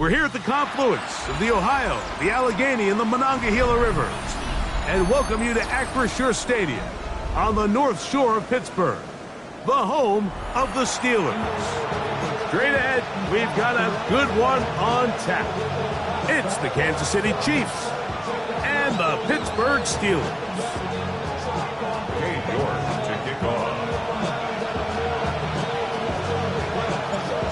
We're here at the confluence of the Ohio, the Allegheny, and the Monongahela Rivers, and welcome you to Acrisure Stadium on the North Shore of Pittsburgh, the home of the Steelers. Straight ahead, we've got a good one on tap. It's the Kansas City Chiefs and the Pittsburgh Steelers. Cade York to kick off.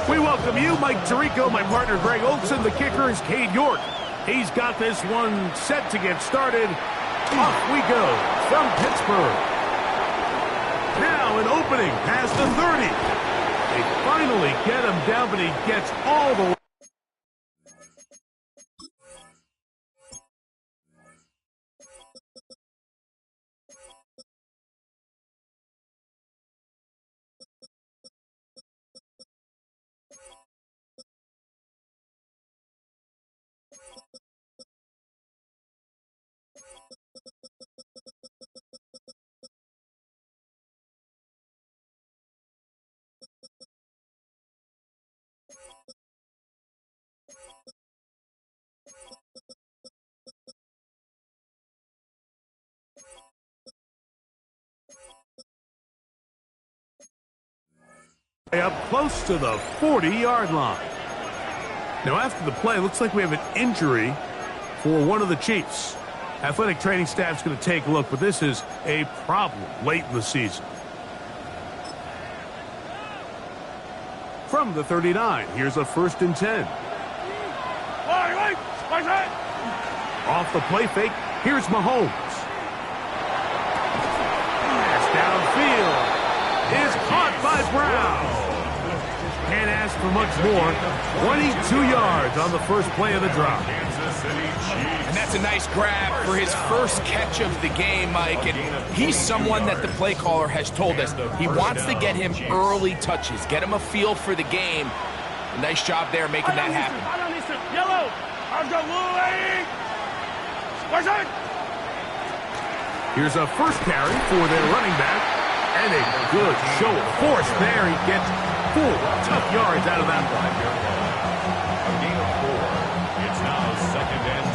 We welcome you, Mike Tirico, my partner Greg Olson. The kicker is Cade York. He's got this one set to get started. Off we go from Pittsburgh. Now an opening past the 30. They finally get him down, but he gets all the way. Up close to the 40-yard line. Now after the play, looks like we have an injury for one of the Chiefs. Athletic training staff's going to take a look, but this is a problem late in the season. From the 39, here's a 1st and 10. Off the play fake, here's Mahomes. Pass downfield is caught by Brown. Can't ask for much more. 22 yards on the first play of the drive. And that's a nice grab for his first catch of the game, Mike. And he's someone that the play caller has told us he wants to get him early touches, get him a feel for the game. A nice job there making that happen. Here's a first carry for their running back. And a good show of force there. He gets 4 tough yards out of that one. A gain of 4. It's now 2nd and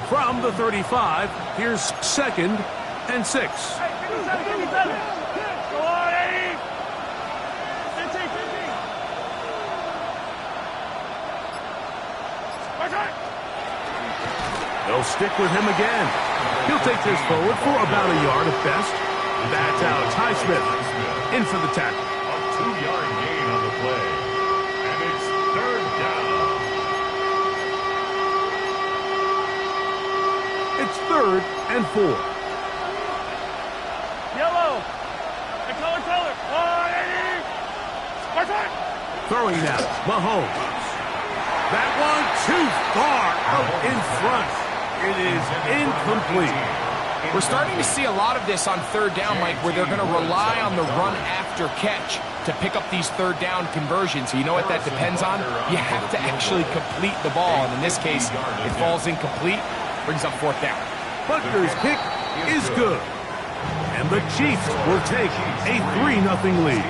6. From the 35, here's 2nd and 6. They'll stick with him again. He'll take this forward for about a yard at best. That's Alex Highsmith in for the tackle. A 2-yard gain on the play. And it's 3rd down. It's 3rd and 4. Yellow. Color. Throwing now, Mahomes. That one too far out in front. It is incomplete. We're starting to see a lot of this on 3rd down, Mike, where they're going to rely on the run after catch to pick up these 3rd down conversions. You know what that depends on? You have to actually complete the ball, and in this case, it falls incomplete, brings up 4th down. Butker's kick is good. And the Chiefs will take a 3-0 lead.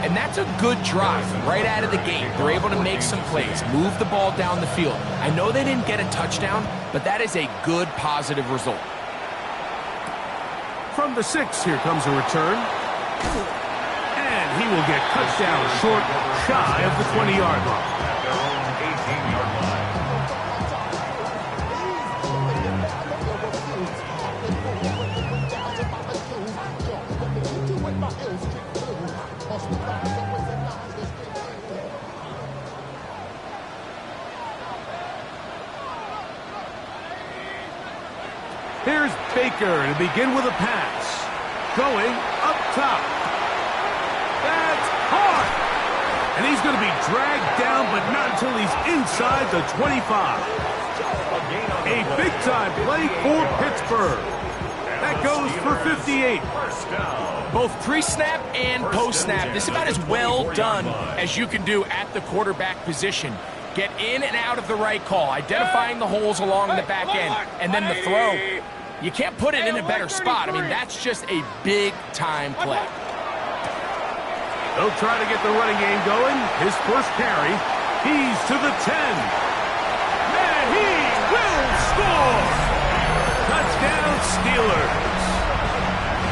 And that's a good drive right out of the gate. They're able to make some plays, move the ball down the field. I know they didn't get a touchdown, but that is a good, positive result. From the 6, here comes a return. And he will get touchdown short, shy of the 20-yard line. At their own 18-yard line. Here's Baker to begin with a pass. Going up top. That's hard. And he's going to be dragged down, but not until he's inside the 25. A big-time play for Pittsburgh. That goes for 58. Both pre-snap and post-snap, this is about as well done as you can do at the quarterback position. Get in and out of the right call, identifying the holes along the back end, and then the throw. You can't put it in a better spot. I mean, that's just a big-time play. They'll try to get the running game going. His first carry, he's to the 10. And he will score! Touchdown, Steelers.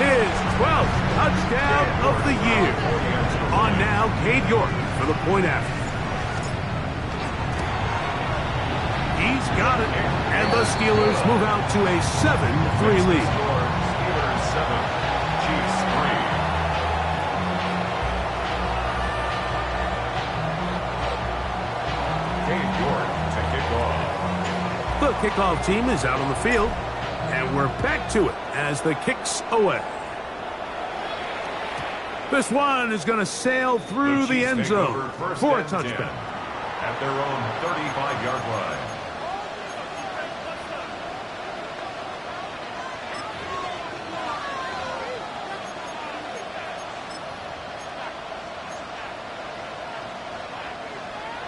His 12th touchdown of the year. On now, Cade York for the point after. He's got it, and the Steelers move out to a 7-3 lead. Steelers 7, Chiefs 3. Cade York to kick off. The kickoff team is out on the field, and we're back to it as the kick's away. This one is going to sail through the end zone for a touchdown. At their own 35-yard line.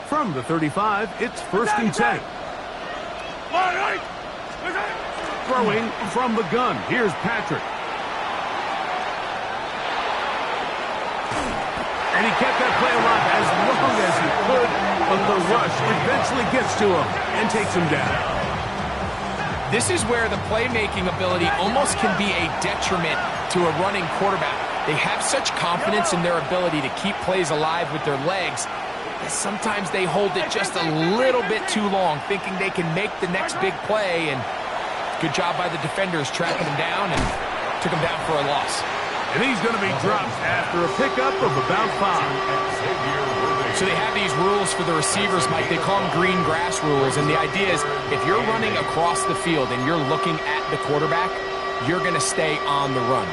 From the 35, it's 1st and 10. Throwing from the gun. Here's Patrick. And he kept that play alive as long as he could, but the rush eventually gets to him and takes him down. This is where the playmaking ability almost can be a detriment to a running quarterback. They have such confidence in their ability to keep plays alive with their legs that sometimes they hold it just a little bit too long, thinking they can make the next big play, and good job by the defenders tracking him down and took him down for a loss. And he's going to be dropped after a pickup of about 5. So they have these rules for the receivers, Mike. They call them green grass rules. And the idea is if you're running across the field and you're looking at the quarterback, you're going to stay on the run.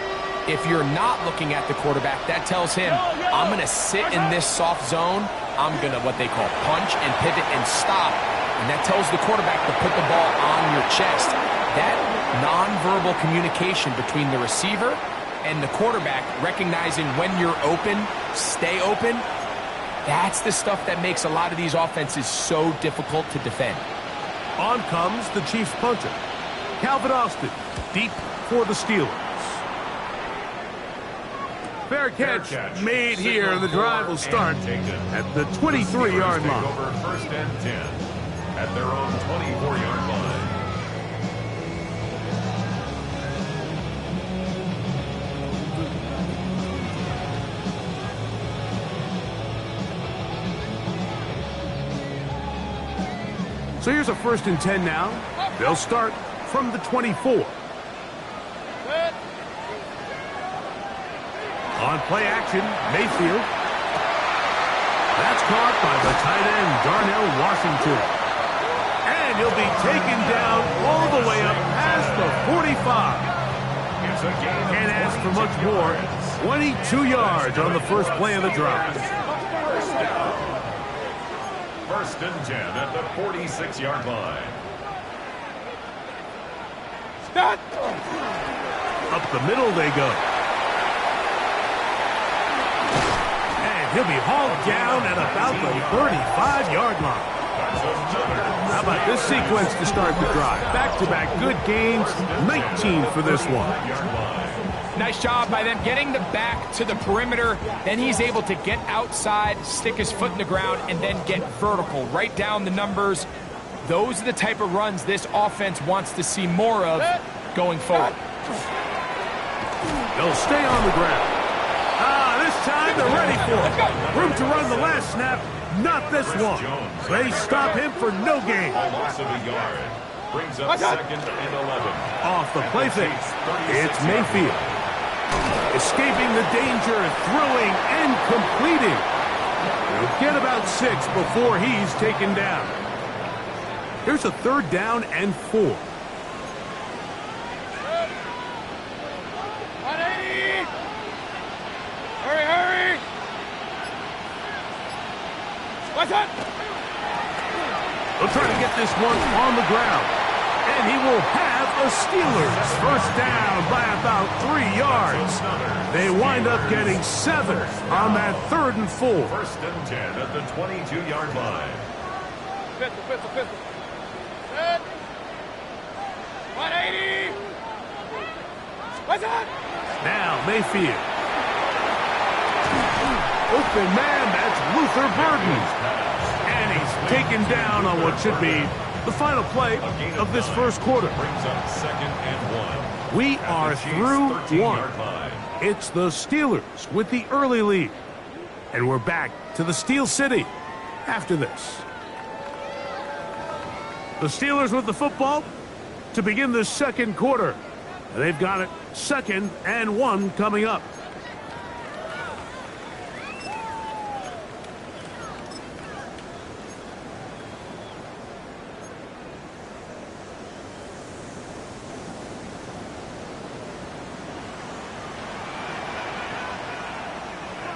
If you're not looking at the quarterback, that tells him, I'm going to sit in this soft zone. I'm going to what they call punch and pivot and stop. And that tells the quarterback to put the ball on your chest. That nonverbal communication between the receiver and the quarterback, recognizing when you're open, stay open, that's the stuff that makes a lot of these offenses so difficult to defend. On comes the Chiefs punter, Calvin Austin, deep for the Steelers. Fair catch made here, and the drive will start at the 23-yard line. Over 1st and 10 at their own 24-yard line. So here's a 1st and 10 now. They'll start from the 24. On play action, Mayfield. That's caught by the tight end, Darnell Washington. And he'll be taken down all the way up past the 45. Can't ask for much more. 22 yards on the first play of the drive. 1st and 10 at the 46-yard line. Stop! Up the middle they go. And he'll be hauled down at about the 35-yard line. How about this sequence to start the drive? Back-to-back good gains, 19 for this one. Nice job by them getting the back to the perimeter. Then he's able to get outside, stick his foot in the ground, and then get vertical. Write down the numbers. Those are the type of runs this offense wants to see more of going forward. They'll stay on the ground. This time they're ready for it. Room to run the last snap. Not this one. They stop him for no gain. Loss of a yard. Brings up 2nd and 11. Off the play fake. It's Mayfield. Escaping the danger, throwing and completing. He'll get about 6 before he's taken down. Here's a 3rd down and 4. 180! Hurry! What's up? They'll try to get this one on the ground. And he will have a Steelers first down by about 3 yards. They wind up getting 7 on that 3rd and 4. 1st and 10 at the 22-yard line. Pistol. Set. 180. What's that? Now Mayfield. Open man, that's Luther Burden. And he's taken down on what should be the final play of this first quarter. Brings up 2nd and 1. We are through one. It's the Steelers with the early lead. And we're back to the Steel City after this. The Steelers with the football to begin the second quarter. They've got it 2nd and 1 coming up.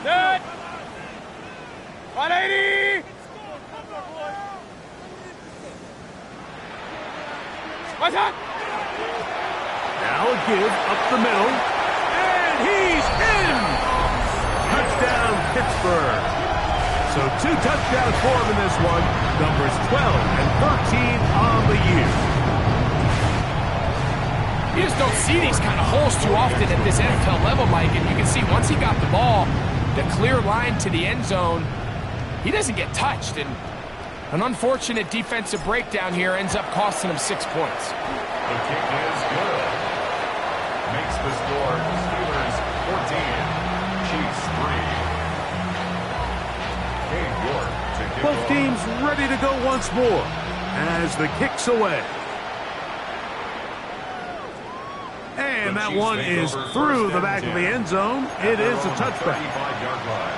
Set. 180. What's that? Now a give up the middle. And he's in! Touchdown, Pittsburgh. So 2 touchdowns for him in this one. Numbers 12 and 13 on the year. You just don't see these kind of holes too often at this NFL level, Mike. And you can see once he got the ball, the clear line to the end zone, he doesn't get touched. And an unfortunate defensive breakdown here ends up costing him 6 points. The kick is good. Makes the score Steelers 14, Chiefs 3. Cade York to kick Both off. teams ready to go once more as the kick's away. And that one is through the back of the end zone. It is a touchback. 35-yard line.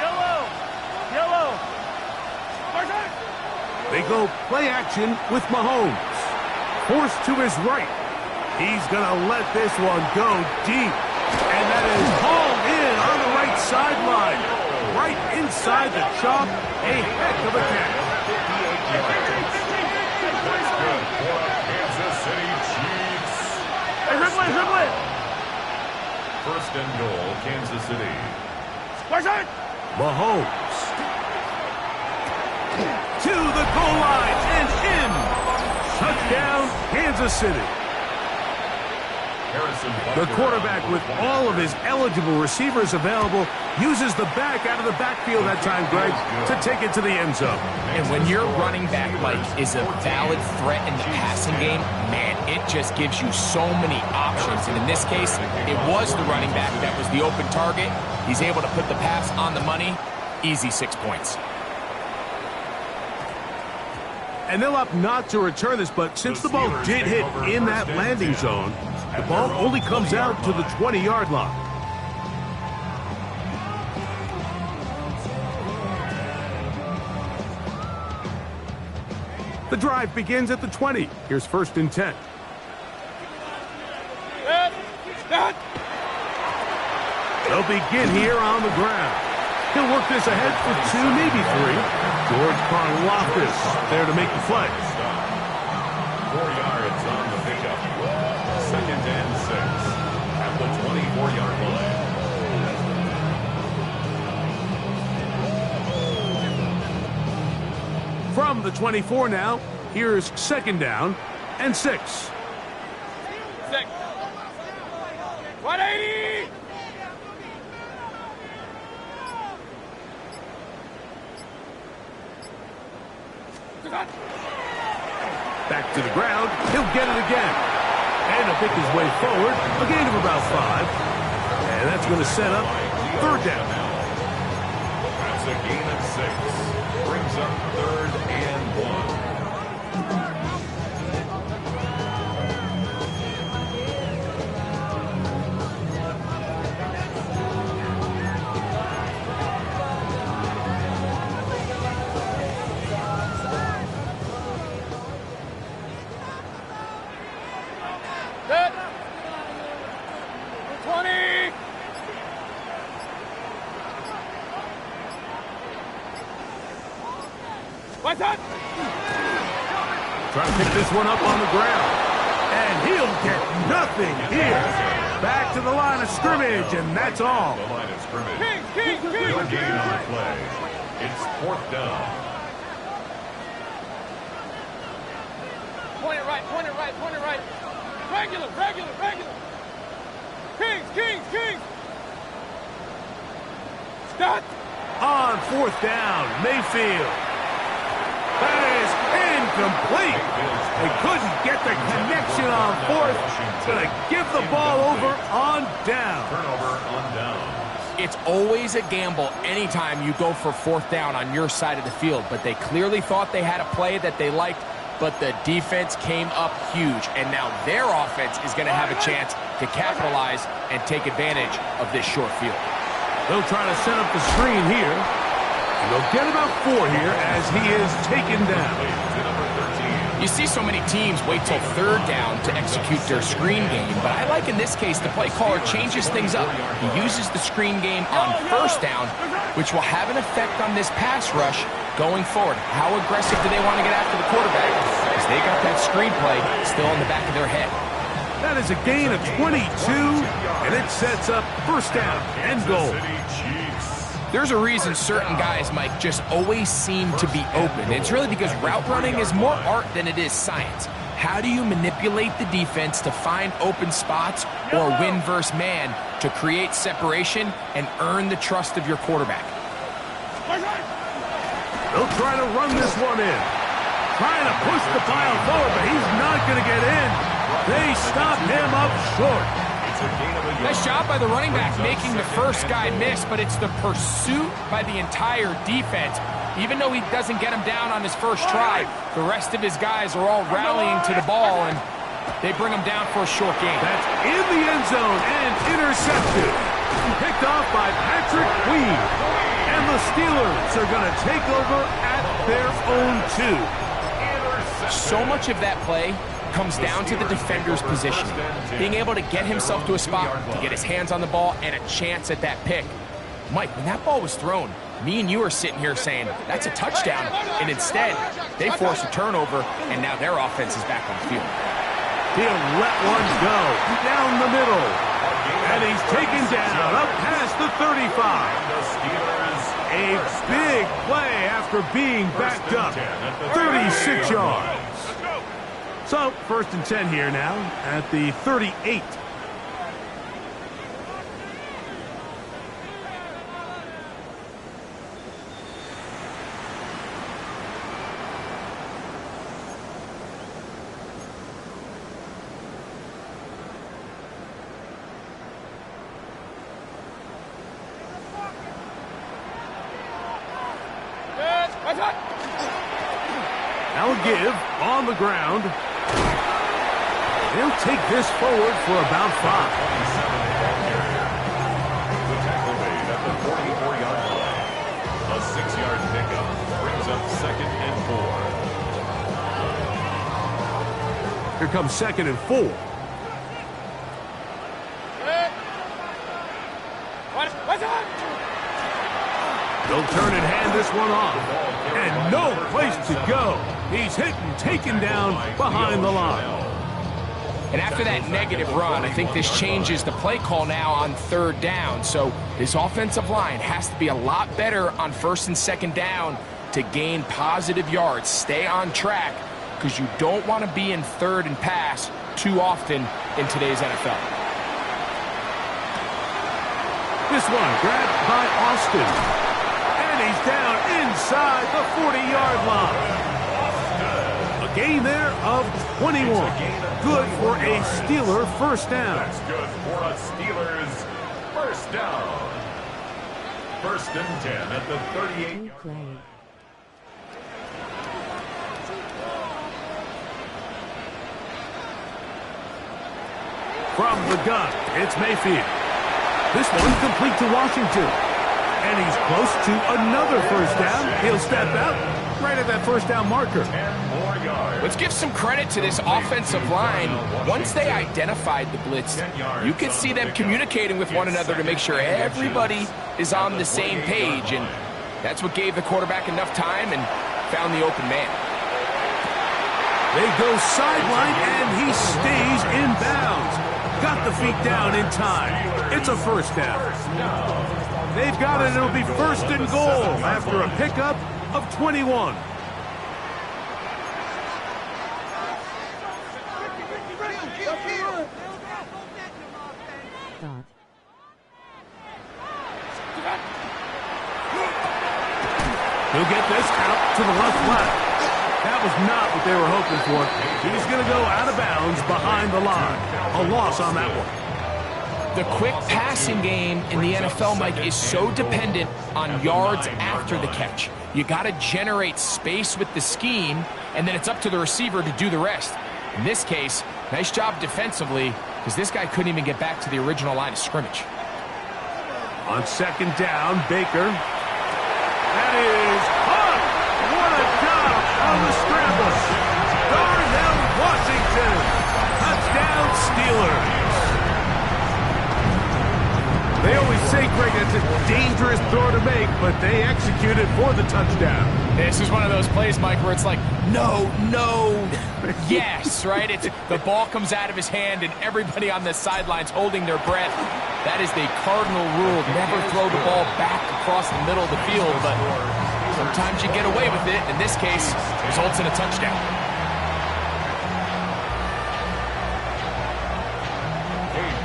Yellow. They go play action with Mahomes. Forced to his right. He's going to let this one go deep. And that is hauled in on the right sideline. Right inside the chop. A heck of a catch. That's good for Kansas City Chiefs. Hey, dribble it. 1st and goal, Kansas City. What's that? Mahomes. To the goal line and in. Touchdown, Kansas City. The quarterback, with all of his eligible receivers available, uses the back out of the backfield that time, Greg, to take it to the end zone. And when your running back, Mike, is a valid threat in the passing game, man, it just gives you so many options. And in this case, it was the running back that was the open target. He's able to put the pass on the money. Easy 6 points. And they'll opt not to return this, but since the ball did hit in that landing zone, the ball only comes out to the 20-yard line. The drive begins at the 20. Here's 1st and 10. Set. They'll begin here on the ground. He'll work this ahead for 2, maybe 3. George Karlaftis there to make the play. 4 yards on the pickup. 2nd and 6 at the 24-yard line. From the 24 now, here's 2nd down and 6. 180. Back to the ground. He'll get it again. And he'll pick his way forward. A gain of about 5. And that's going to set up 3rd down. That's a gain of 6. Brings up 3rd and 1. Set. 20. What's that? Trying to pick this one up on the ground. And he'll get nothing here. Back to the line of scrimmage, and that's all. The line of scrimmage. No gain on the play. It's 4th down. Point it right, point it right, point it right. Regular, regular, regular. Kings, Kings, Kings. Stop. On 4th down, Mayfield. That is incomplete. They couldn't get the connection on 4th. Going to give the ball over on down. Turnover on down. It's always a gamble anytime you go for 4th down on your side of the field, but they clearly thought they had a play that they liked, but the defense came up huge, and now their offense is going to have a chance to capitalize and take advantage of this short field. They'll try to set up the screen here. And they'll get about 4 here as he is taken down. You see so many teams wait till 3rd down to execute their screen game, but I like in this case the play caller changes things up. He uses the screen game on 1st down, which will have an effect on this pass rush going forward. How aggressive do they want to get after the quarterback? Because they got that screen play still in the back of their head. That is a gain of 22, and it sets up 1st down and goal. There's a reason certain guys, Mike, just always seem to be open. It's really because route running is more art than it is science. How do you manipulate the defense to find open spots or win versus man to create separation and earn the trust of your quarterback? They'll try to run this one in. Trying to push the pile forward, but he's not going to get in. They stop him up short. Nice job by the running back making the first guy miss, but it's the pursuit by the entire defense. Even though he doesn't get him down on his first try, the rest of his guys are all rallying to the ball, and they bring him down for a short gain. That's in the end zone and intercepted. Picked off by Patrick Weed. And the Steelers are going to take over at their own 2. So much of that play comes down to the defender's position, being able to get himself to a spot to get his hands on the ball and a chance at that pick. Mike, when that ball was thrown, me and you are sitting here saying, that's a touchdown, and instead, they force a turnover, and now their offense is back on the field. He'll let one go down the middle, and he's taken down up past the 35. A big play after being backed up, 36 yards. So, 1st and 10 here now at the 38. Now a give on the ground. He'll take this forward for about 5. The tackle made at the 44-yard line. A 6-yard pickup brings up 2nd and 4. Here comes 2nd and 4. They'll turn and hand this one off. And no place to go. He's hit and taken down behind the line. And after that negative run, I think this changes the play call now on 3rd down. So this offensive line has to be a lot better on 1st and 2nd down to gain positive yards. Stay on track because you don't want to be in 3rd and pass too often in today's NFL. This one grabbed by Austin. And he's down inside the 40-yard line. A gain there of 21. Good for a Steeler 1st down. That's good for a Steelers 1st down. 1st and 10 at the 38-yard line. From the gun, it's Mayfield. This one complete to Washington. And he's close to another 1st down. He'll step out right at that 1st down marker. 10 more yards. Let's give some credit to this offensive line. Once they identified the blitz, you could see them communicating with one another to make sure everybody is on the same page. And that's what gave the quarterback enough time and found the open man. They go sideline, and he stays in bounds. Got the feet down in time. It's a first down. They've got it. It'll be first and goal after a pickup of 21. He'll get this out to the left flat. That was not what they were hoping for. He's going to go out of bounds behind the line. A loss on that one. The quick passing game in the NFL, Mike, is so dependent on yards after the catch. You got to generate space with the scheme, and then it's up to the receiver to do the rest. In this case, nice job defensively, because this guy couldn't even get back to the original line of scrimmage. On second down, Baker. That is caught. What a job on the scramble. Darnell Washington. Touchdown Steelers. They always say, Greg, it's a dangerous throw to make, but they executed for the touchdown. This is one of those plays, Mike, where it's like, no, yes, right? The ball comes out of his hand, and everybody on the sidelines holding their breath. That is the cardinal rule. Never throw the ball back across the middle of the field, but sometimes you get away with it. In this case, results in a touchdown.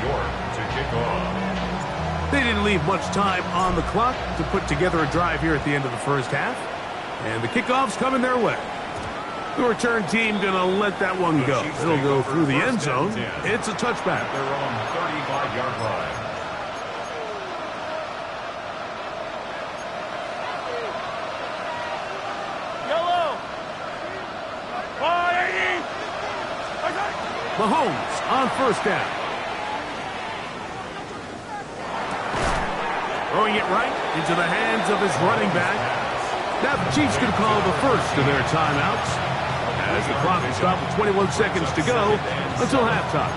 York to kick off. They didn't leave much time on the clock to put together a drive here at the end of the first half. And the kickoff's coming their way. The return team going to let that one go. It'll go through the end zone. It's a touchback. They're on 35-yard line. Yellow. 180. Mahomes on first down. Throwing it right into the hands of his running back. Now the Chiefs can call the first of their timeouts as the clock will stop with 21 seconds to go until halftime.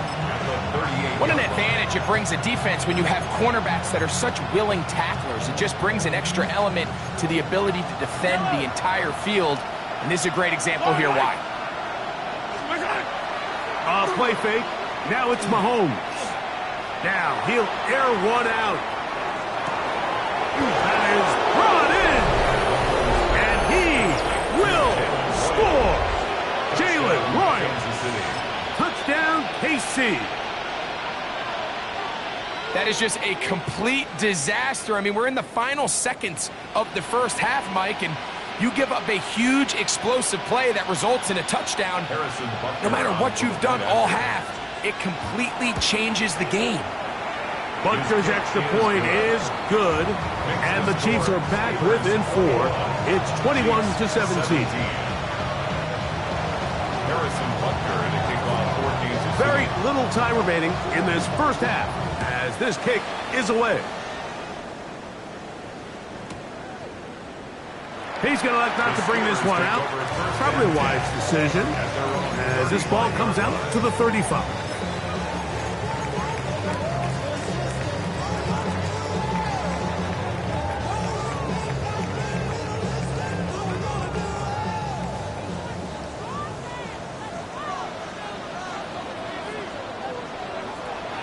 What an advantage it brings a defense when you have cornerbacks that are such willing tacklers. It just brings an extra element to the ability to defend the entire field. And this is a great example here why. Play fake. Now it's Mahomes. Now he'll air one out. That is brought in. And he will score. Jalen Royals. Touchdown, KC. That is just a complete disaster. I mean, we're in the final seconds of the first half, Mike, and you give up a huge explosive play that results in a touchdown. No matter what you've done all half, it completely changes the game. Butker's extra point is good, and the Chiefs are back within 4. It's 21-17. Very little time remaining in this first half as this kick is away. He's going to elect not to bring this one out. Probably a wise decision as this ball comes out to the 35.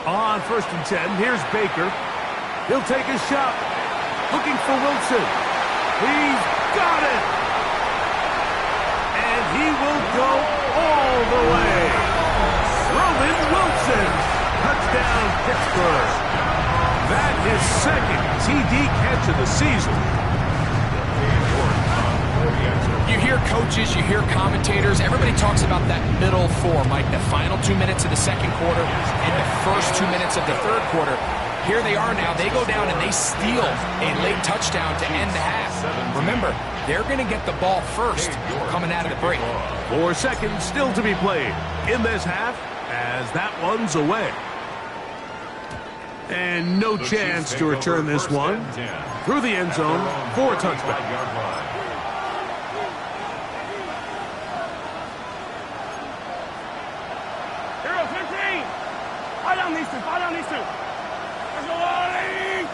On first and 10, here's Baker. He'll take a shot. Looking for Wilson. He's got it. And he will go all the way. Roman Wilson. Touchdown, Pittsburgh. That is second TD catch of the season. You hear coaches, you hear commentators, everybody talks about that middle 4, Mike, the final 2 minutes of the second quarter and the first 2 minutes of the third quarter. Here they are now. They go down and they steal a late touchdown to end the half. Remember, they're going to get the ball first coming out of the break. 4 seconds still to be played in this half as that one's away. And no chance to return this one through the end zone for a touchback. Fall down these two. Let's go, Ollie.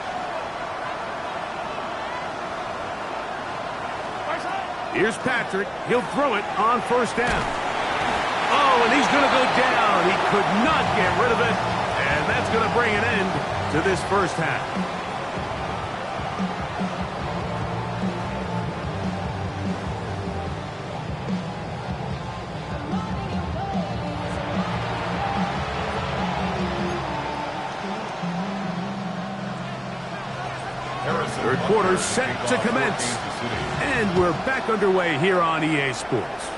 Here's Patrick. He'll throw it on first down. Oh, and he's going to go down. He could not get rid of it. And that's going to bring an end to this first half. Third quarter set to commence. And we're back underway here on EA Sports.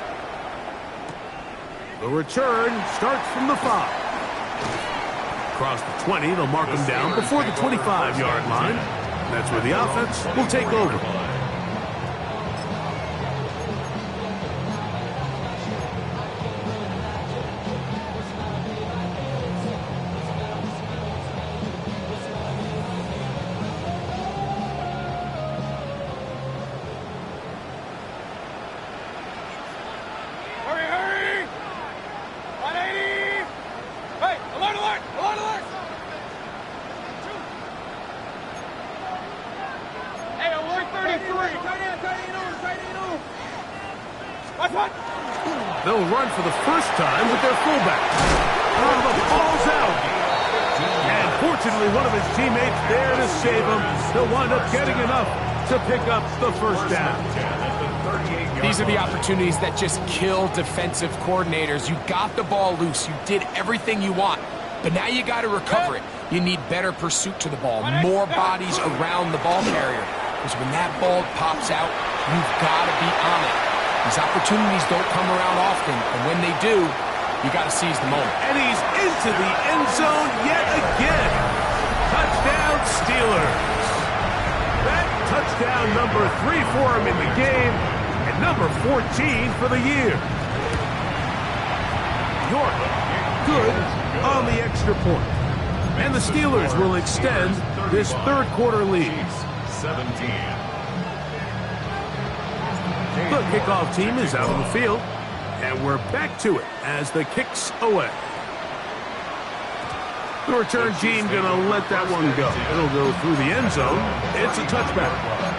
The return starts from the 5. Across the 20, they'll mark them down before the 25-yard line. That's where the offense will take over. They'll run for the first time with their fullback. Oh, the ball's out. And fortunately, one of his teammates there to save him. He'll wind up getting enough to pick up the first down. These are the opportunities that just kill defensive coordinators. You got the ball loose. You did everything you want. But now you got to recover it. You need better pursuit to the ball, more bodies around the ball carrier. Because when that ball pops out, you've got to be on it. These opportunities don't come around often, and when they do, you got to seize the moment. And he's into the end zone yet again. Touchdown, Steelers. That touchdown number 3 for him in the game, and number 14 for the year. York, good on the extra point. And the Steelers will extend this third quarter lead. 17. The kickoff team is out on the field, and we're back to it as the kick's away. The return team going to let that one go. It'll go through the end zone. It's a touchback.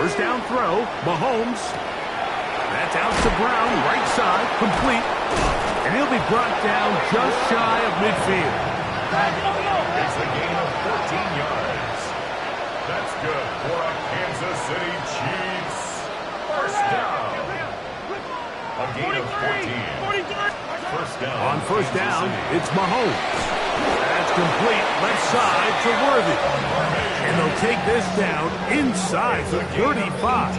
First down throw, Mahomes. That's out to Brown, right side, complete. And he'll be brought down just shy of midfield. It's a gain of 14 yards. That's good for a Kansas City Chiefs. First down. A gain of 14. First down. On first down, it's Mahomes. That's complete, left side to Worthy. And they'll take this down inside the 35.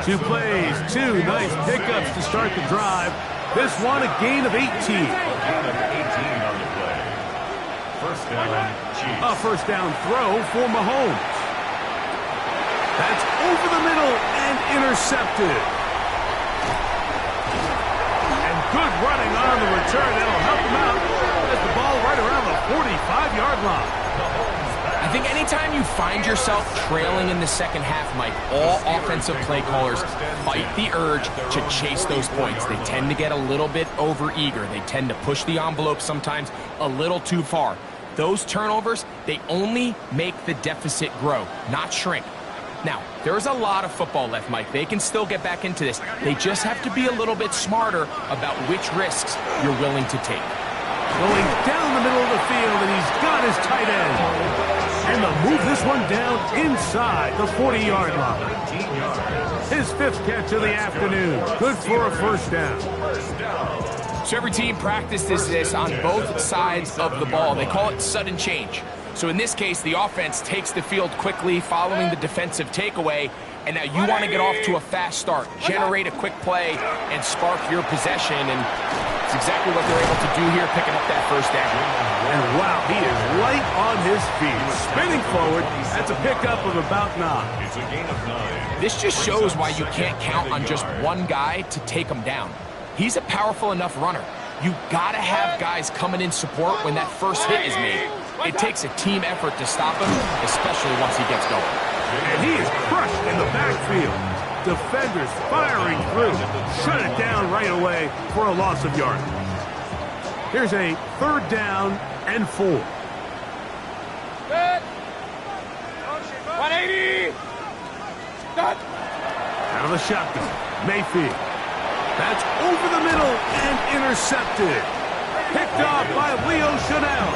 2 plays, 2 nice pickups to start the drive. This one a gain of 18. A gain of 18 on the play. First down, Chiefs. A first down throw for Mahomes. That's over the middle and intercepted. And good running on the return. That'll help him out. Has the ball right around the 45-yard line. I think anytime you find yourself trailing in the second half, Mike, all offensive play callers fight the urge to chase those points. They tend to get a little bit overeager. They tend to push the envelope sometimes a little too far. Those turnovers, they only make the deficit grow, not shrink. Now, there's a lot of football left, Mike. They can still get back into this. They just have to be a little bit smarter about which risks you're willing to take. Going down the middle of the field, and he's got his tight end. And they'll move this one down inside the 40-yard line. His 5th catch of the afternoon. Good for a first down. So every team practices this on both sides of the ball. They call it sudden change. So in this case, the offense takes the field quickly following the defensive takeaway, and now you want to get off to a fast start, generate a quick play, and spark your possession, and it's exactly what they're able to do here, picking up that first down. And wow, he is light on his feet, spinning forward. That's a pickup of about 9. It's a gain of 9. This just shows why you can't count on just one guy to take him down. He's a powerful enough runner. You got to have guys coming in support when that first hit is made. It takes a team effort to stop him, especially once he gets going. And he is crushed in the backfield. Defenders firing through. Shut it down right away for a loss of yardage. Here's a 3rd down and 4. Good. 180. Done. Out of the shotgun, Mayfield. That's over the middle and intercepted. Picked off by Leo Chanel.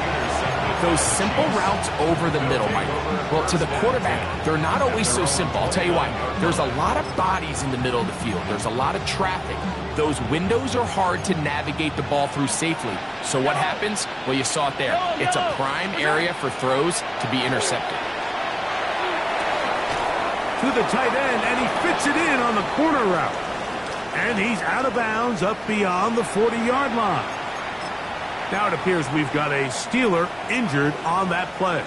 Those simple routes over the middle, Michael. Well, to the quarterback, they're not always so simple. I'll tell you why. There's a lot of bodies in the middle of the field. There's a lot of traffic. Those windows are hard to navigate the ball through safely. So what happens? Well, you saw it there. It's a prime area for throws to be intercepted. To the tight end, and he fits it in on the corner route. And he's out of bounds up beyond the 40-yard line. Now it appears we've got a Steeler injured on that play.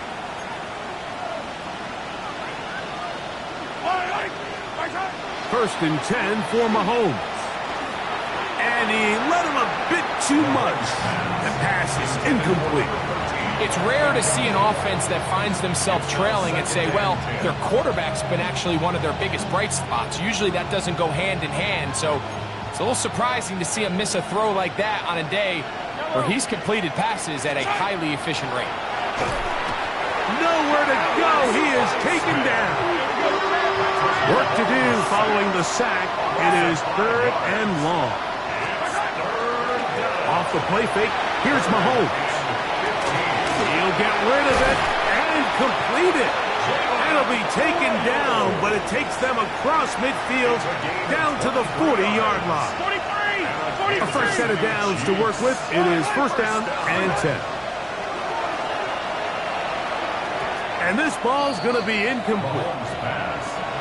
First and 10 for Mahomes. And he let him a bit too much. The pass is incomplete. It's rare to see an offense that finds themselves trailing and say, well, their quarterback's been actually one of their biggest bright spots. Usually that doesn't go hand in hand, so it's a little surprising to see him miss a throw like that on a day where he's completed passes at a highly efficient rate. Nowhere to go. He is taken down. Work to do following the sack. It is 3rd and long. Off the play fake, here's Mahomes. He'll get rid of it and complete it. It'll be taken down, but it takes them across midfield down to the 40-yard line. 43. A first set of downs to work with. It is 1st down and 10. And this ball's going to be incomplete.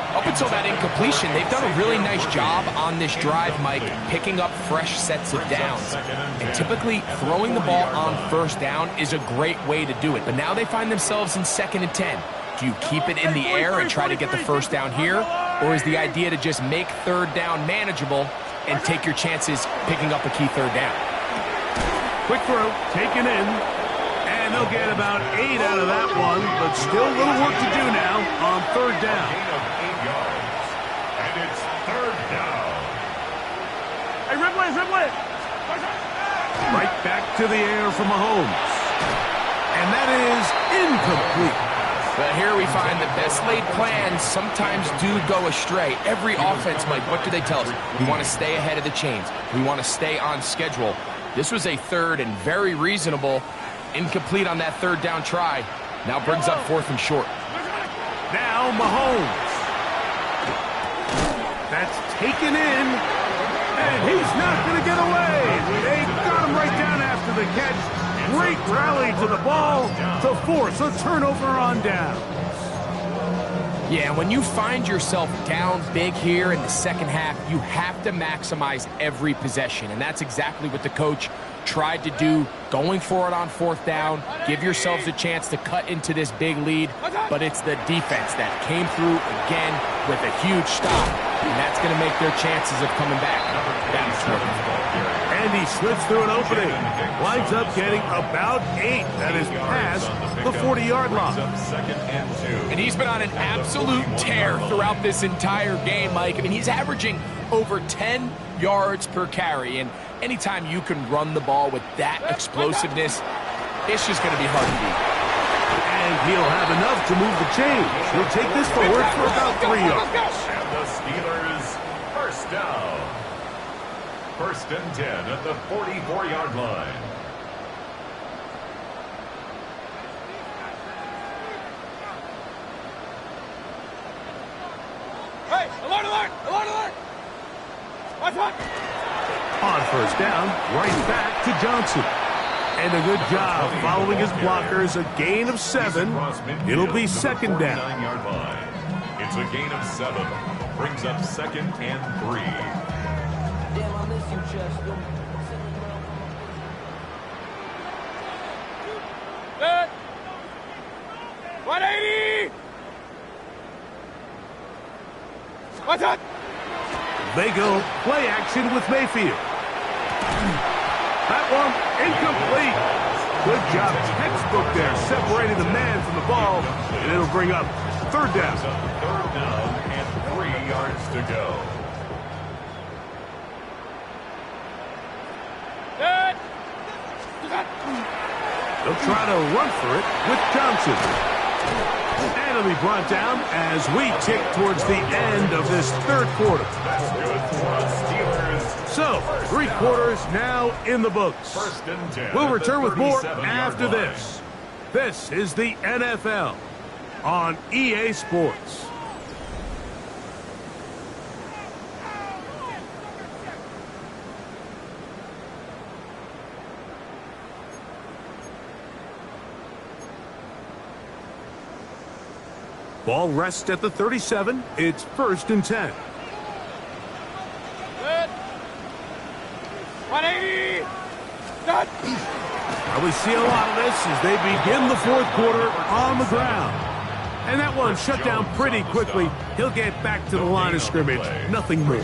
Up until that incompletion, they've done a really nice job on this drive, Mike, picking up fresh sets of downs. And typically, throwing the ball on 1st down is a great way to do it. But now they find themselves in 2nd and 10. Do you keep it in the air and try to get the 1st down here? Or is the idea to just make 3rd down manageable and take your chances picking up a key 3rd down? Quick throw, taken in. And they'll get about 8 out of that one, but still a little work to do now on 3rd down. Gain of 8 yards. And it's 3rd down. Hey, Ripley. Right back to the air for Mahomes. And that is incomplete. But here we find the best laid plans sometimes do go astray. Every offense, Mike, what do they tell us? We want to stay ahead of the chains. We want to stay on schedule. This was a 3rd and very reasonable. Incomplete on that 3rd down try. Now brings up 4th and short. Now Mahomes. That's taken in. And he's not going to get away. They got him right down after the catch. Great rally to the ball to force a turnover on down. Yeah, when you find yourself down big here in the 2nd half, you have to maximize every possession. And that's exactly what the coach tried to do, going for it on 4th down. Give yourselves a chance to cut into this big lead. But it's the defense that came through again with a huge stop. And that's going to make their chances of coming back that much more difficult. And he slips through an opening. Winds up getting about 8. That is past the 40-yard line. And he's been on an absolute tear throughout this entire game, Mike. I mean, he's averaging over 10 yards per carry. And anytime you can run the ball with that explosiveness, it's just going to be hard to beat. And he'll have enough to move the chains. He'll take this forward for about 3 yards. And the Steelers, 1st down. 1st and 10 at the 44-yard line. Hey, alert! Watch one. On 1st down, right back to Johnson. And a good job following his blockers. A gain of 7. It'll be 2nd down. 49-yard line. It's a gain of 7. Brings up 2nd and 3. Damn, I miss you, Chester. Good. 180. Watch out. They go play action with Mayfield. That one incomplete. Good job, textbook there, separating the man from the ball, and it'll bring up third down. Third down and 3 yards to go. They'll try to run for it with Johnson. And it'll be brought down as we tick towards the end of this third quarter. That's good for us Steelers. So, 3 quarters now in the books. First and 10. We'll return with more 37-yard after line. this. This is the NFL on EA Sports. Ball rests at the 37. It's 1st and 10. Good. 180. Done. We see a lot of this as they begin the fourth quarter on the ground. And that one shut down pretty quickly. He'll get back to the line of scrimmage. Nothing more.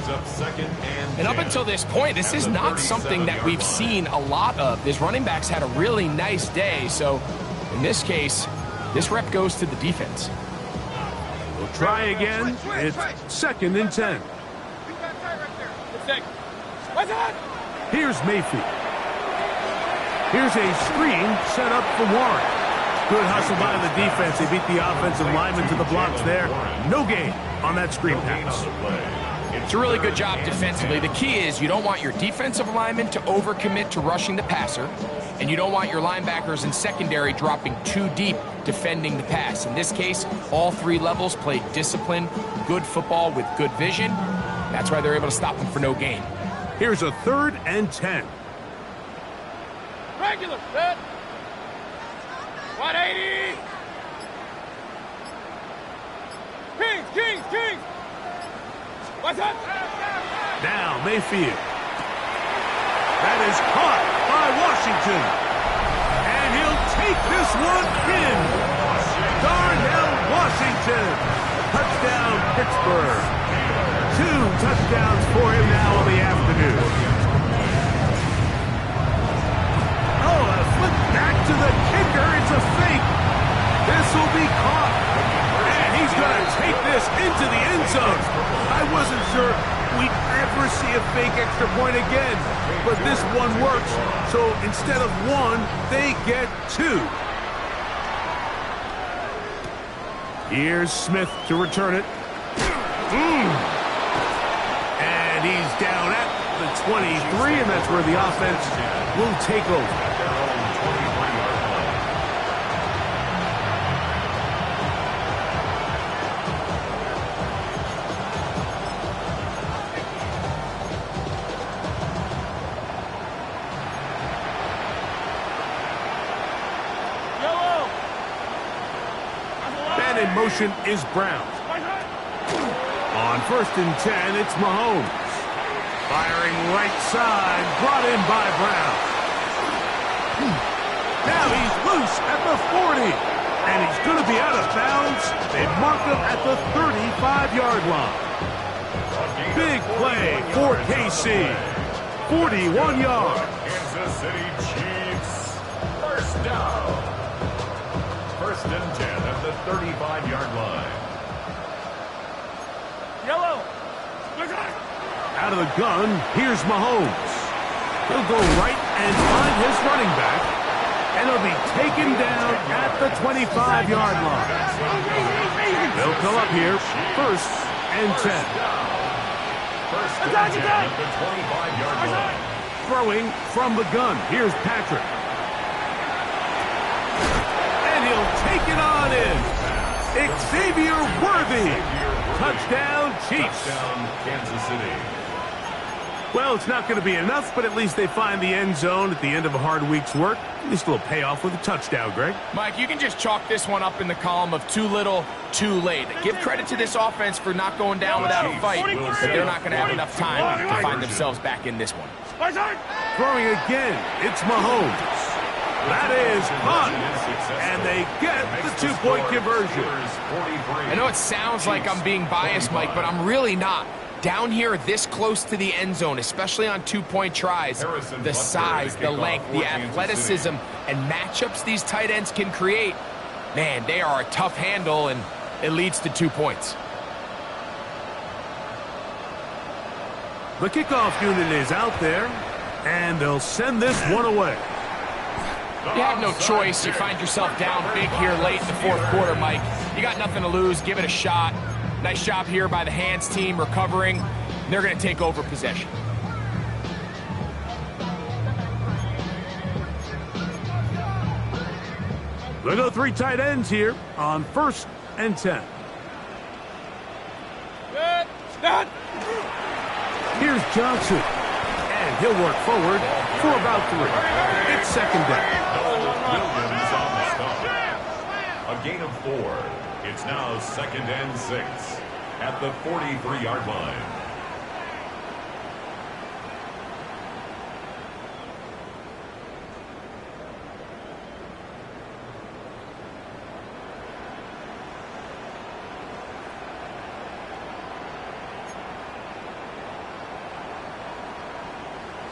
And up until this point, this is not something that we've seen a lot of. This running back's had a really nice day. So in this case, this rep goes to the defense. We'll try again. It's 2nd and 10. What's that? Here's Mayfield. Here's a screen set up for Warren. Good hustle by the defense. They beat the offensive lineman to the blocks there. No gain on that screen pass. It's a really good job defensively. The key is you don't want your defensive lineman to overcommit to rushing the passer, and you don't want your linebackers and secondary dropping too deep defending the pass. In this case, all 3 levels played disciplined, good football with good vision. That's why they're able to stop them for no gain. Here's a 3rd and 10. Regular. Good. 180. Kings. What's that? Now Mayfield. That is caught by Washington. And he'll take this one in. Darnell Washington. Touchdown, Pittsburgh. 2 touchdowns for him now on the afternoon. Oh, a flip back to the kicker. It's a fake. This will be caught. And he's going to take this into the end zone. I wasn't sure we'd ever see a fake extra point again. But this one works. So instead of 1, they get 2. Here's Smith to return it. And he's down at the 23, and that's where the offense will take over. Man in motion is Brown. On 1st and 10, it's Mahomes. Firing right side, brought in by Brown. Now he's loose at the 40. And he's going to be out of bounds. They marked him at the 35-yard line. Big play for KC. 41 yards. Kansas City Chiefs. First down. 1st and 10 at the 35-yard line. Yellow. Out of the gun, here's Mahomes. He'll go right and find his running back, and he'll be taken down at the 25-yard line. They'll come up here, 1st and 10. 1st and 10 at the 25-yard line. Throwing from the gun, here's Patrick. And he'll take it on in. Xavier Worthy. Touchdown, Chiefs. Touchdown, Kansas City. Well, it's not going to be enough, but at least they find the end zone at the end of a hard week's work. At least a little payoff with a touchdown, Greg. Mike, you can just chalk this one up in the column of too little, too late. Give credit to this offense for not going down without a fight, but they're not going to have enough time to find themselves back in this one. Throwing again, it's Mahomes. That is caught, and they get the 2-point conversion. I know it sounds like I'm being biased, Mike, but I'm really not. Down here this close to the end zone, especially on 2-point tries, the size, the length, the athleticism, and matchups these tight ends can create, man, they are a tough handle, and It leads to 2 points. The kickoff unit is out there, and they'll send this one away. You have no choice. You find yourself down big here late in the fourth quarter, Mike. You got nothing to lose. Give it a shot. Nice job here by the hands team recovering. They're going to take over possession. They go 3 tight ends here on 1st and 10. Good. Stop. Here's Johnson, and he'll work forward for about 3. It's 2nd down. Williams on the stop. A gain of 4. It's now 2nd and 6 at the 43-yard line.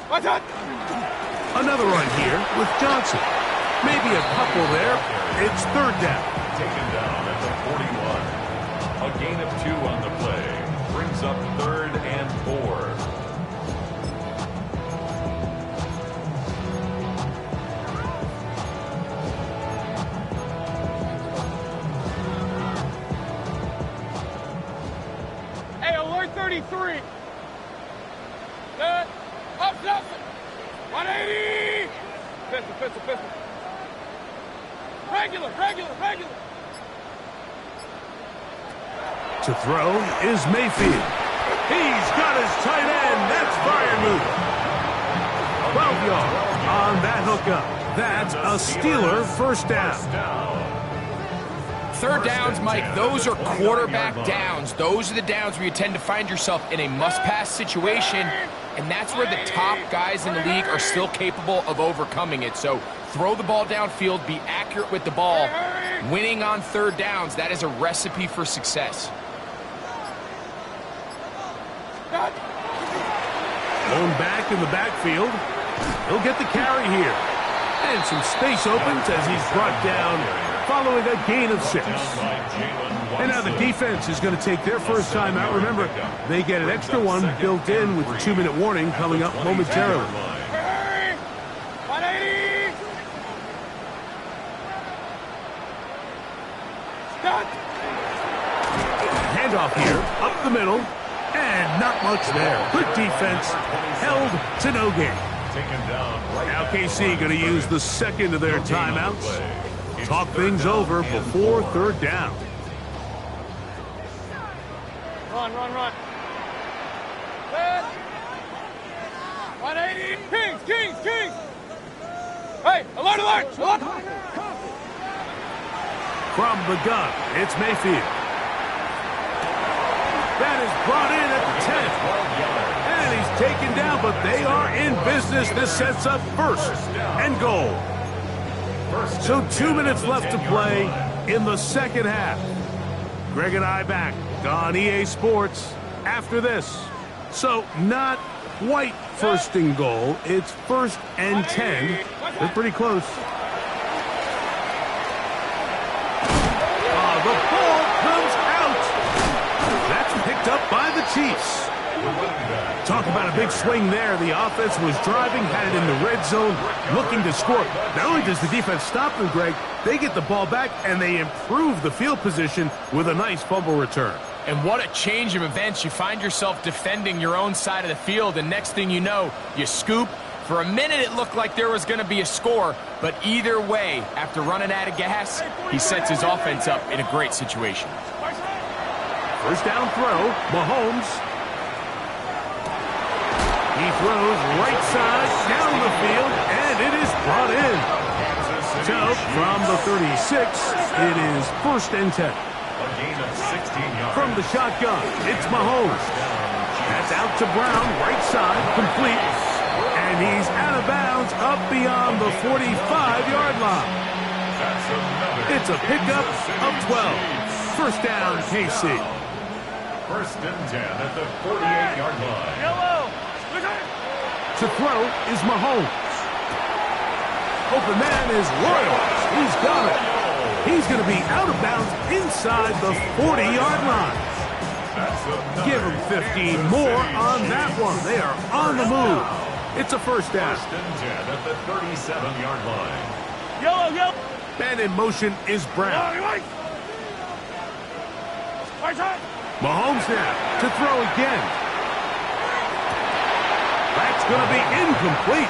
Watch out. Another run here with Johnson. Maybe a couple there. It's 3rd down. Taken down at the 41. A gain of 2 on the play. Brings up 3rd and 4. Hey, alert 33. Good. Up, Johnson. 180. Pistol. Regular. To throw is Mayfield. He's got his tight end. That's Freiermuth. 12 yards on that hookup. That's a Steeler 1st down. 3rd downs, Mike, those are quarterback downs. Those are the downs where you tend to find yourself in a must-pass situation, and that's where the top guys in the league are still capable of overcoming it. So throw the ball downfield, be accurate with the ball. Winning on 3rd downs, that is a recipe for success. Going back in the backfield. He'll get the carry here. And some space opens as he's brought down following a gain of 6. And now the defense is going to take their first time out. Remember, they get an extra one built in with the 2-minute warning coming up momentarily. Hurry. 180. Stop. Handoff here, up the middle, and not much there. Good defense, held to no gain. Now KC going to use the 2nd of their timeouts. Talk things over before 3rd down. Run. Good. 180. Kings. Hey, alert. From the gun, it's Mayfield. That is brought in at the 10. And he's taken down, but they are in business. This sets up 1st and goal. So 2 minutes left to play in the 2nd half. Greg and I back on EA Sports after this. So not quite 1st and goal. It's 1st and 10. They're pretty close. The ball comes out. That's picked up by the Chiefs. Talk about a big swing there. The offense was driving, had it in the red zone, looking to score. Not only does the defense stop them, Greg, they get the ball back, and they improve the field position with a nice fumble return. And what a change of events. You find yourself defending your own side of the field, and next thing you know, you scoop. For a minute, it looked like there was going to be a score, but either way, after running out of gas, he sets his offense up in a great situation. 1st down throw, Mahomes. He throws right side down the field, and it is brought in. So, from the 36, it is 1st and 10. From the shotgun, it's Mahomes. That's out to Brown, right side, complete. And he's out of bounds up beyond the 45-yard line. It's a pickup of 12. 1st down, KC. 1st and 10 at the 48-yard line. Yellow. To throw is Mahomes. Open man is Royals. He's got it. He's going to be out of bounds inside the 40-yard line. Give him 15 more on that one. They are on the move. It's a first down. First and 10 at the 37-yard line. Yellow, yellow. And in motion is Brown. Right side. Mahomes now to throw again. That's going to be incomplete.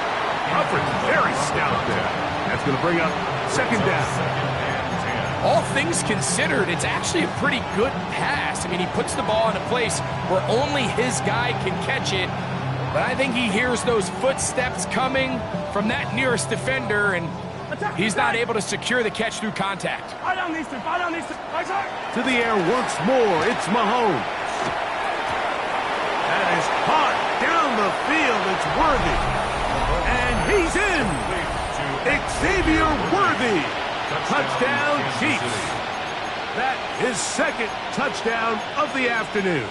Coverage very stout there. That's going to bring up second down. All things considered, it's actually a pretty good pass. I mean, he puts the ball in a place where only his guy can catch it. But I think he hears those footsteps coming from that nearest defender, and he's not able to secure the catch through contact. Right on these two. Right side. To the air once more, it's Mahomes. That is caught down the field. It's Worthy. And he's in. Xavier Worthy. Touchdown, Chiefs. That is second touchdown of the afternoon.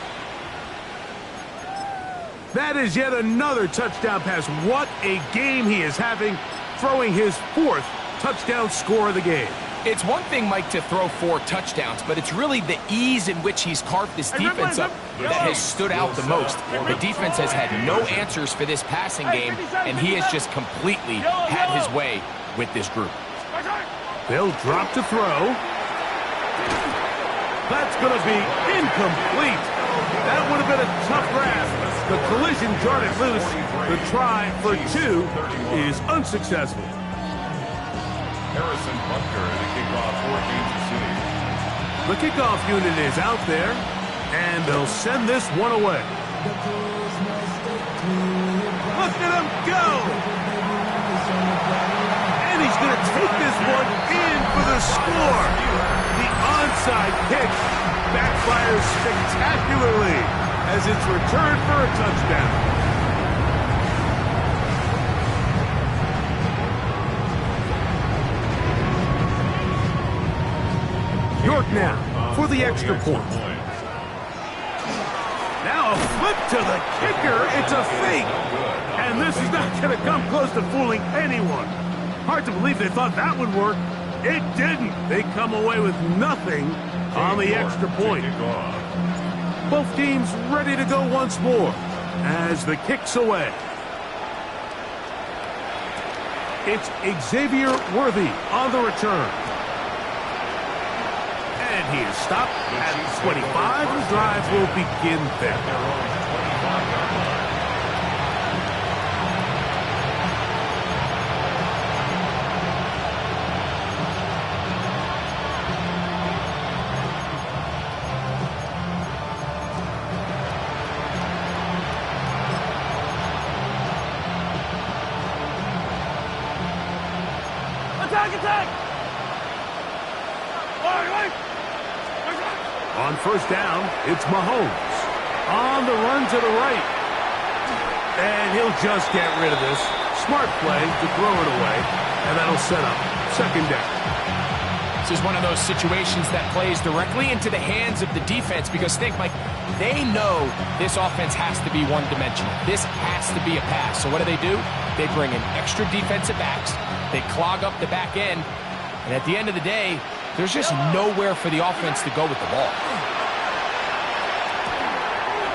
That is yet another touchdown pass. What a game he is having, throwing his fourth touchdown score of the game. It's one thing, Mike, to throw 4 touchdowns, but it's really the ease in which he's carved this defense up that has stood out the most. The defense has had no answers for this passing game, and he has just completely had his way with this group. They'll drop to throw. That's going to be incomplete. That would have been a tough grab. The collision jarred it loose. The try for 2 is unsuccessful. Harrison Butker to kick off for Kansas City. The kickoff unit is out there, and they'll send this one away. Look at him go! And he's going to take this one in for the score. The onside kick backfires spectacularly as it's returned for a touchdown. York now for the extra point. Now a flip to the kicker. It's a fake. And this is not going to come close to fooling anyone. Hard to believe they thought that would work. It didn't. They come away with nothing on the extra point. Both teams ready to go once more as the kick's away. It's Xavier Worthy on the return. And he is stopped at 25. The drive will begin there. Attack! On first down, it's Mahomes. On the run to the right. And he'll just get rid of this. Smart play to throw it away. And that'll set up second down. This is one of those situations that plays directly into the hands of the defense because think, Mike, they know this offense has to be one-dimensional. This has to be a pass. So what do? They bring in extra defensive backs. They clog up the back end. And at the end of the day, there's just nowhere for the offense to go with the ball.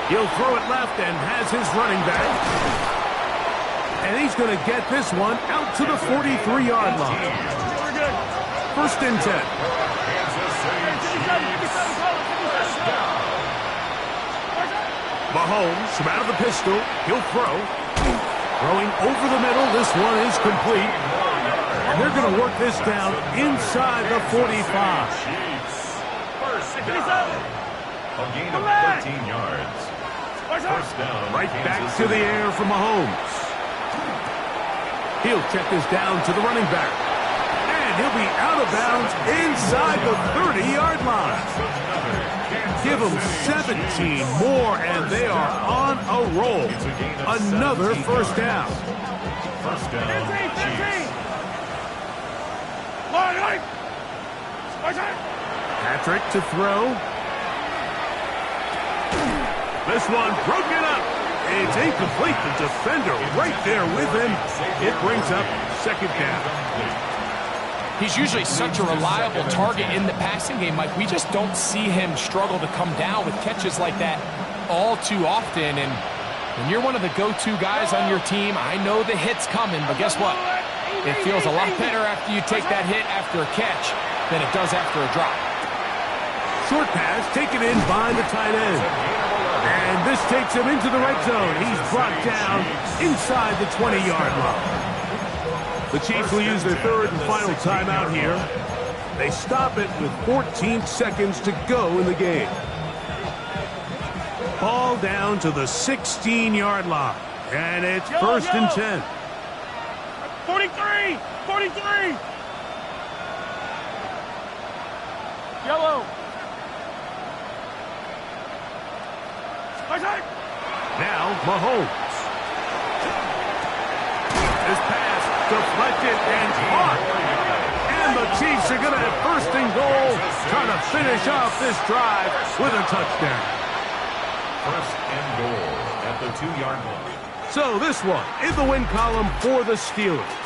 He'll throw it left and has his running back. And he's going to get this one out to the 43-yard line. First and 10. Mahomes from out of the pistol. He'll throw. Throwing over the middle. This one is complete. And they're going to work this down inside the 45. First down. A gain of 13 yards. First down. Right back to the air for Mahomes. He'll check this down to the running back. And he'll be out of bounds inside the 30-yard line. Give them 17 more, and they are on a roll. Another first down. First down. 15. Patrick to throw. This one broken up. It's incomplete. The defender right there with him. It brings up second down. He's usually such a reliable target in the passing game, Mike. We just don't see him struggle to come down with catches like that all too often. And when you're one of the go-to guys on your team, I know the hit's coming, but guess what? It feels a lot better after you take that hit after a catch than it does after a drop. Short pass taken in by the tight end. And this takes him into the red zone. He's brought down inside the 20-yard line. The Chiefs will use their third and final timeout here. They stop it with 14 seconds to go in the game. Ball down to the 16-yard line. And it's first and 10. 43! 43! Yellow! Now, Mahomes. This pass deflected and caught. And the Chiefs are going to have first and goal, trying to finish off this drive with a touchdown. First and goal at the 2-yard line. So this one in the win column for the Steelers.